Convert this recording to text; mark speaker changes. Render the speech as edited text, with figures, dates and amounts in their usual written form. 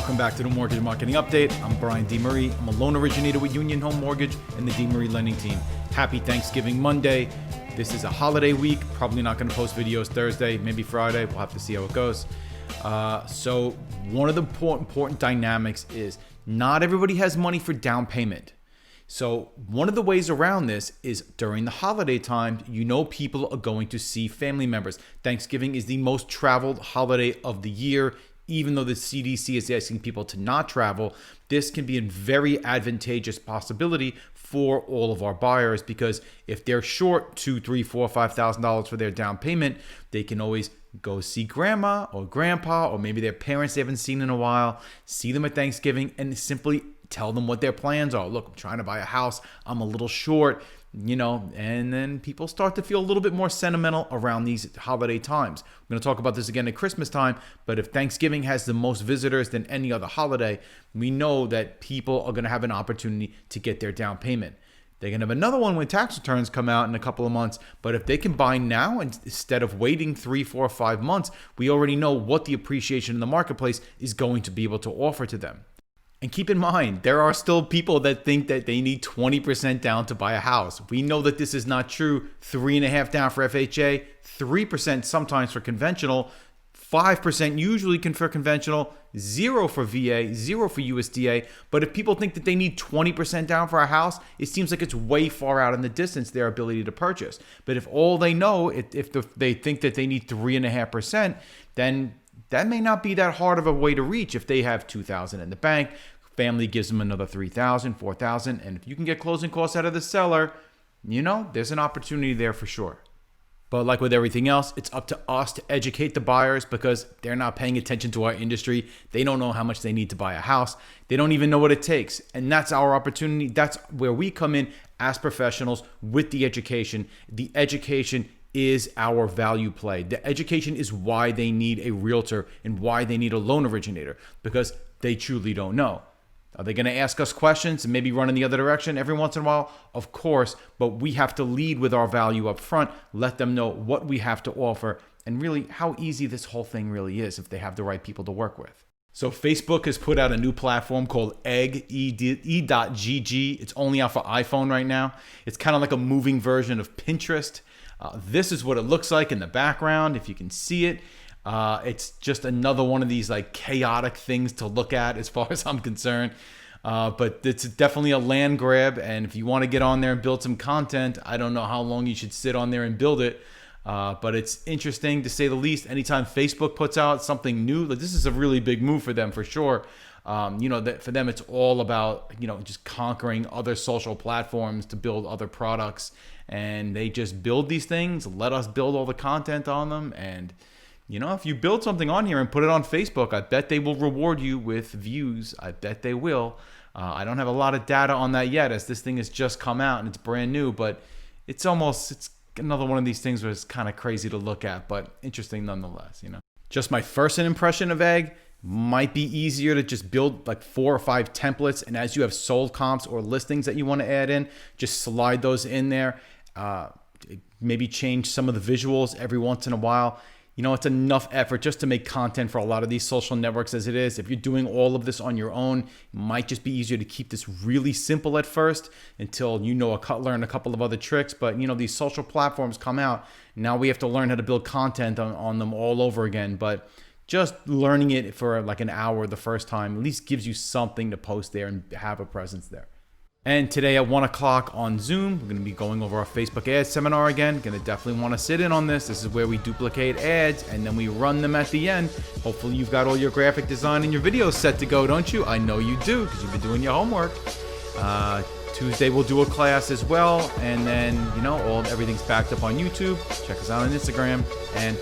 Speaker 1: Welcome back to the Mortgage Marketing Update. I'm Brian DeMarie. I'm a loan originator with Union Home Mortgage and the DeMarie Lending Team. Happy Thanksgiving Monday. This is a holiday week. Probably not going to post videos Thursday, maybe Friday. We'll have to see how it goes. So one of the important dynamics is not everybody has money for down payment. So one of the ways around this is during the holiday time, people are going to see family members. Thanksgiving is the most traveled holiday of the year. Even though the CDC is asking people to not travel, this can be a very advantageous possibility for all of our buyers, because if they're short $2,000, $3,000, $4,000, $5,000 for their down payment, they can always go see grandma or grandpa, or maybe their parents they haven't seen in a while, see them at Thanksgiving and simply tell them what their plans are. Look, I'm trying to buy a house. I'm a little short, and then people start to feel a little bit more sentimental around these holiday times. We're going to talk about this again at Christmas time, but if Thanksgiving has the most visitors than any other holiday, we know that people are going to have an opportunity to get their down payment. They're going to have another one when tax returns come out in a couple of months, but if they can buy now instead of waiting 3, 4, 5 months, we already know what the appreciation in the marketplace is going to be able to offer to them. And keep in mind, there are still people that think that they need 20% down to buy a house. We know that this is not true. 3.5% down for FHA, 3% sometimes for conventional, 5% usually for conventional, 0 for VA, 0 for USDA. But if people think that they need 20% down for a house, it seems like it's way far out in the distance, their ability to purchase. But if all they know, if they think that they need 3.5%, then that may not be that hard of a way to reach. If they have $2,000 in the bank, family gives them another $3,000, $4,000, and if you can get closing costs out of the seller, there's an opportunity there for sure. But like with everything else, it's up to us to educate the buyers, because they're not paying attention to our industry. They don't know how much they need to buy a house. They don't even know what it takes. And that's our opportunity. That's where we come in as professionals with the education. The education is our value play. The education is why they need a realtor and why they need a loan originator, because they truly don't know. Are they going to ask us questions and maybe run in the other direction every once in a while? Of course, but we have to lead with our value up front, let them know what we have to offer, and really how easy this whole thing really is if they have the right people to work with. So Facebook has put out a new platform called E.gg. It's only out for iPhone right now. It's kind of like a moving version of Pinterest. This is what it looks like in the background, if you can see it. It's just another one of these like chaotic things to look at as far as I'm concerned. But it's definitely a land grab. And if you want to get on there and build some content, I don't know how long you should sit on there and build it. But it's interesting to say the least. Anytime Facebook puts out something new, like this is a really big move for them for sure. That for them, it's all about, just conquering other social platforms to build other products. And they just build these things, let us build all the content on them. And if you build something on here and put it on Facebook, I bet they will reward you with views. I bet they will. I don't have a lot of data on that yet, as this thing has just come out and it's brand new, but it's another one of these things where it's kind of crazy to look at, but interesting nonetheless. Just my first impression of Egg might be easier to just build like 4 or 5 templates, and as you have sold comps or listings that you want to add in, just slide those in there. Maybe change some of the visuals every once in a while. It's enough effort just to make content for a lot of these social networks as it is. If you're doing all of this on your own, it might just be easier to keep this really simple at first until learn a couple of other tricks. But these social platforms come out. Now we have to learn how to build content on them all over again. But just learning it for like an hour the first time at least gives you something to post there and have a presence there. And today at 1 o'clock on Zoom, we're going to be going over our Facebook ads seminar again. Going to definitely want to sit in on this. This is where we duplicate ads and then we run them at the end. Hopefully you've got all your graphic design and your videos set to go, don't you? I know you do, because you've been doing your homework. Tuesday we'll do a class as well. And then, everything's backed up on YouTube. Check us out on Instagram. And